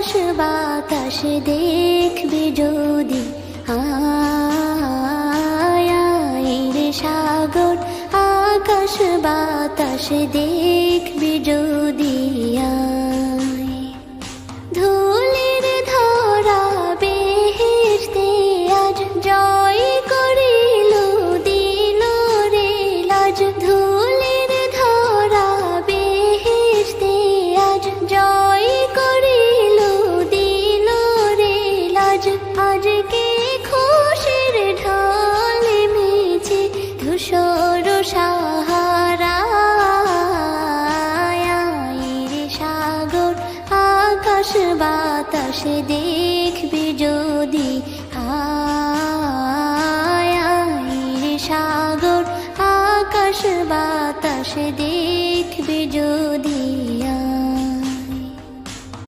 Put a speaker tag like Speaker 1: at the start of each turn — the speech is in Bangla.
Speaker 1: আকাশ বাতাস দেখবি যদি, আয় রে সাগর আকাশ বাতাস দেখবি যদি, আয় ধুলির ধরা বেহেশতে আজ জয় করিল দিল রে লাজ, ধুলির ধরা বেহেশতে আজ জয় করিল দিল রে লাজ। আজকে খুশির ঢল মেছে ধূসর সাহারা, রে সাগর আকাশ বাতাস দেখবি যদি, আয় রে সাগর আকাশ বাতাস দেখ